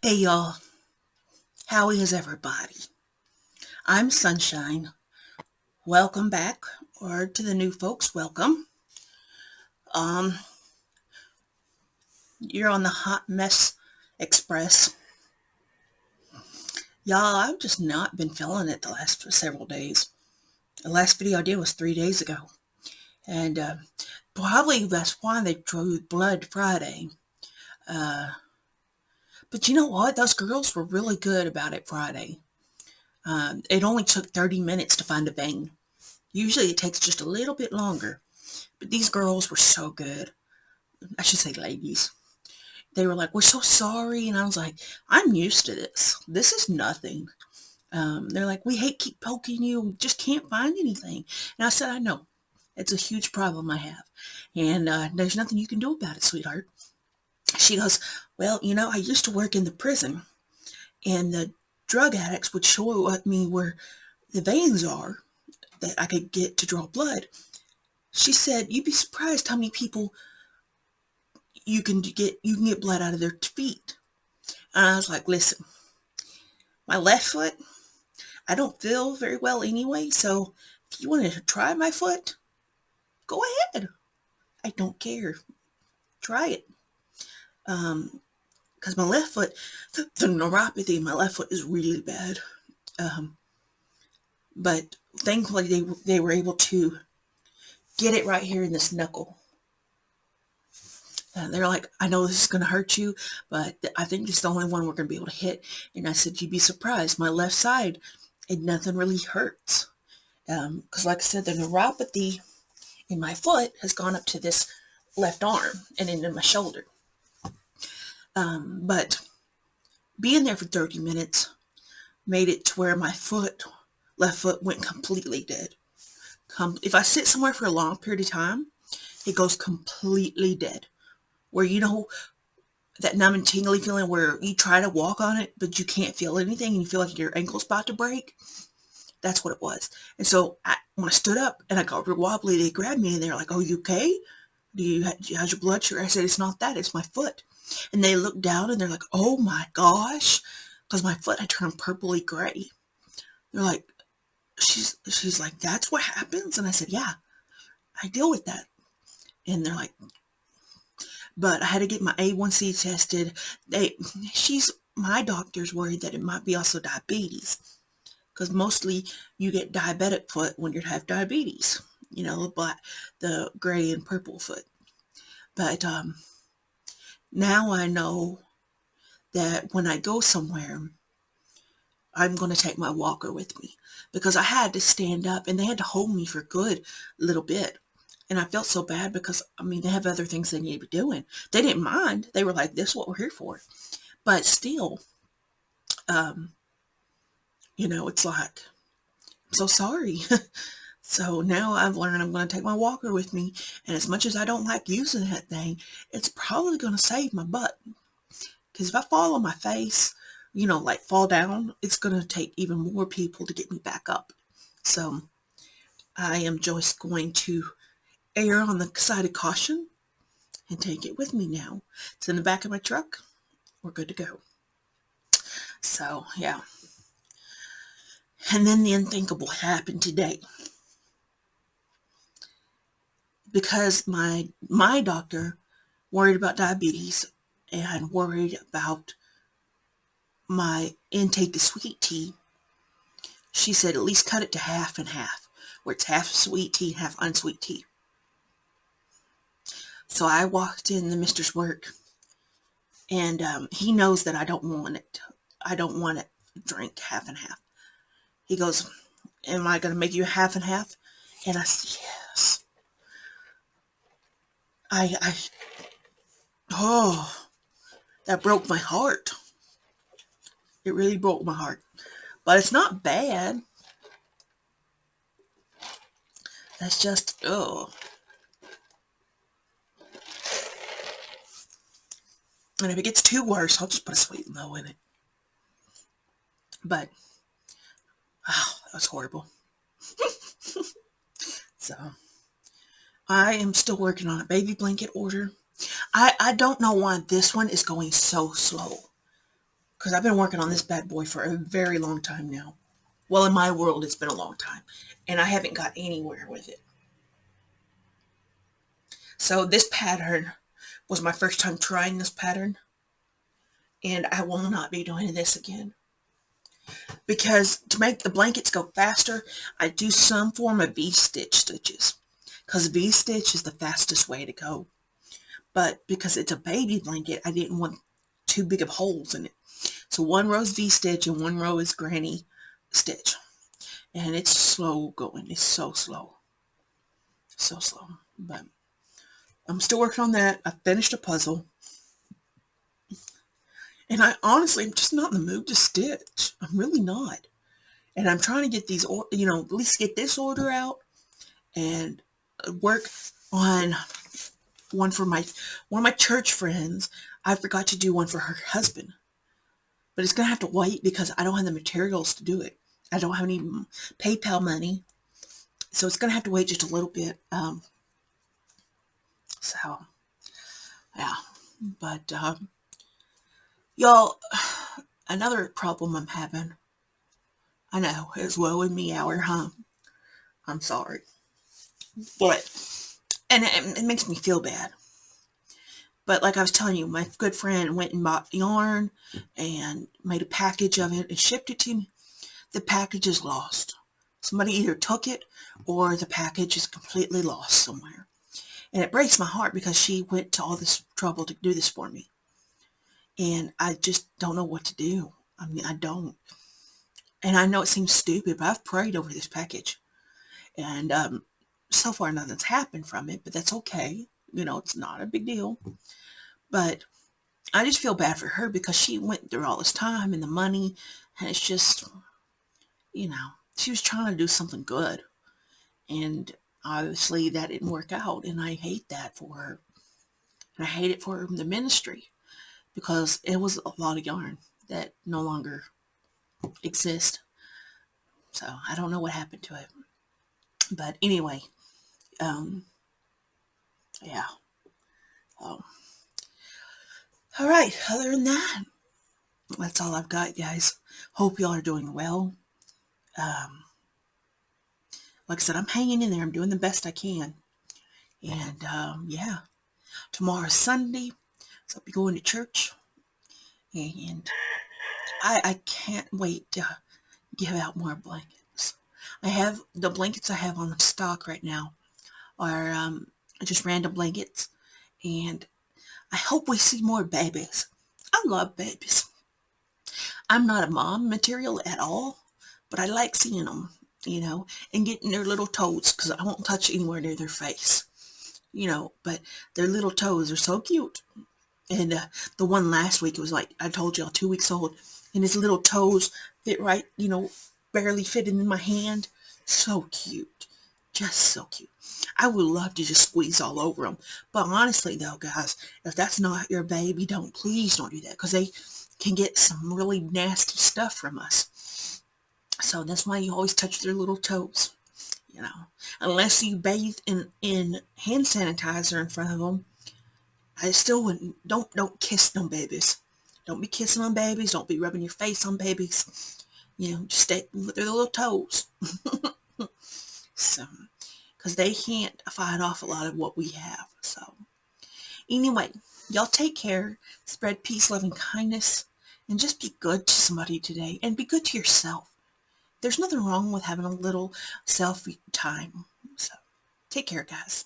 Hey y'all, how is everybody? I'm Sunshine. Welcome back, or to the new folks, welcome. Um, you're on the Hot Mess Express. Y'all, I've just not been feeling it the last several days. The last video I did was 3 days ago. And probably that's why they drew Blood Friday. Uh, but you know what? Those girls were really good about it Friday. It only took 30 minutes to find a vein. Usually it takes just a little bit longer. But these girls were so good. I should say ladies. They were like, we're so sorry. And I was like, I'm used to this. This is nothing. They're like, we hate keep poking you. We just can't find anything. And I said, I know. It's a huge problem I have. And there's nothing you can do about it, sweetheart. She goes, well, I used to work in the prison. And the drug addicts would show me where the veins are that I could get to draw blood. She said, you'd be surprised how many people you can get blood out of their feet. And I was like, listen, my left foot, I don't feel very well anyway, so if you want to try my foot, go ahead. I don't care. Try it. Because my left foot, the neuropathy in my left foot is really bad. But thankfully they were able to get it right here in this knuckle. They're like, I know this is going to hurt you, but I think it's the only one we're going to be able to hit. And I said, you'd be surprised. My left side, nothing really hurts. Because like I said, the neuropathy in my foot has gone up to this left arm and into my shoulder. But being there for 30 minutes made it to where my left foot went completely dead. If I sit somewhere for a long period of time, it goes completely dead. Where that numb and tingly feeling where you try to walk on it, but you can't feel anything and you feel like your ankle's about to break. That's what it was. And so when I stood up and I got real wobbly, they grabbed me and they're like, oh, you okay? How's your blood sugar? I said, it's not that, it's my foot. And they looked down and they're like, oh my gosh, because my foot had turned purpley gray. They're like, she's like, that's what happens? And I said, yeah, I deal with that. And they're like, but I had to get my A1C tested. My doctor's worried that it might be also diabetes, because mostly you get diabetic foot when you have diabetes, the gray and purple foot. But now I know that when I go somewhere, I'm going to take my walker with me, because I had to stand up and they had to hold me for a good little bit. And I felt so bad because, they have other things they need to be doing. They didn't mind. They were like, this is what we're here for. But still, it's like, I'm so sorry. So now I've learned I'm going to take my walker with me. And as much as I don't like using that thing, it's probably going to save my butt. Because if I fall on my face, like fall down, it's going to take even more people to get me back up. So I am just going to err on the side of caution and take it with me now. It's in the back of my truck. We're good to go. So, yeah. And then the unthinkable happened today. Because my doctor worried about diabetes and worried about my intake of sweet tea, she said at least cut it to half and half, where it's half sweet tea and half unsweet tea. So I walked in the mister's work, and he knows that I don't want it. I don't want to drink half and half. He goes, am I going to make you half and half? And I said, yes. That broke my heart. It really broke my heart. But it's not bad. That's just, And if it gets too worse, I'll just put a sweet and low in it. But, that was horrible. So, I am still working on a baby blanket order. I don't know why this one is going so slow. because I've been working on this bad boy for a very long time now. Well, in my world, it's been a long time, and I haven't got anywhere with it. So this pattern was my first time trying this pattern, and I will not be doing this again. Because to make the blankets go faster, I do some form of V-stitch stitches. Because V-stitch is the fastest way to go. But because it's a baby blanket, I didn't want too big of holes in it. So one row is V-stitch and one row is granny stitch. And it's slow going. It's so slow. So slow. But I'm still working on that. I finished a puzzle. And I honestly am just not in the mood to stitch. I'm really not. And I'm trying to get these, at least get this order out and work on one for one of my church friends. I forgot to do one for her husband. But it's going to have to wait because I don't have the materials to do it. I don't have any PayPal money. So it's going to have to wait just a little bit. So, yeah. But, y'all, another problem I'm having, I know, is woe and me hour, huh? I'm sorry. But, and it makes me feel bad. But like I was telling you, my good friend went and bought yarn and made a package of it and shipped it to me. The package is lost. Somebody either took it or the package is completely lost somewhere. And it breaks my heart because she went to all this trouble to do this for me. And I just don't know what to do. I mean, I don't. And I know it seems stupid, but I've prayed over this package. And so far nothing's happened from it, but that's okay. It's not a big deal. But I just feel bad for her because she went through all this time and the money, and it's just, she was trying to do something good. And obviously that didn't work out, and I hate that for her. And I hate it for the ministry because it was a lot of yarn that no longer exists. So I don't know what happened to it. But anyway, yeah. All right, other than that, that's all I've got, guys. Hope y'all are doing well. Like I said, I'm hanging in there. I'm doing the best I can. And yeah, tomorrow's Sunday, so I'll be going to church. And I can't wait to give out more blankets. The blankets I have on stock right now are just random blankets. And I hope we see more babies. I love babies. I'm not a mom material at all, but I like seeing them, and getting their little toes because I won't touch anywhere near their face, but their little toes are so cute. And the one last week, it was like, I told y'all, 2 weeks old, and his little toes fit right, barely fitting in my hand. So cute. Just so cute. I would love to just squeeze all over them. But honestly, though, guys, if that's not your baby, please don't do that because they can get some really nasty stuff from us. So that's why you always touch their little toes, unless you bathe in hand sanitizer in front of them. I still wouldn't, don't kiss no babies. Don't be kissing on babies. Don't be rubbing your face on babies. Just stay with their little toes. So, because they can't fight off a lot of what we have. So, anyway, y'all take care. Spread peace, love, and kindness. And just be good to somebody today. And be good to yourself. There's nothing wrong with having a little selfie time. So, take care, guys.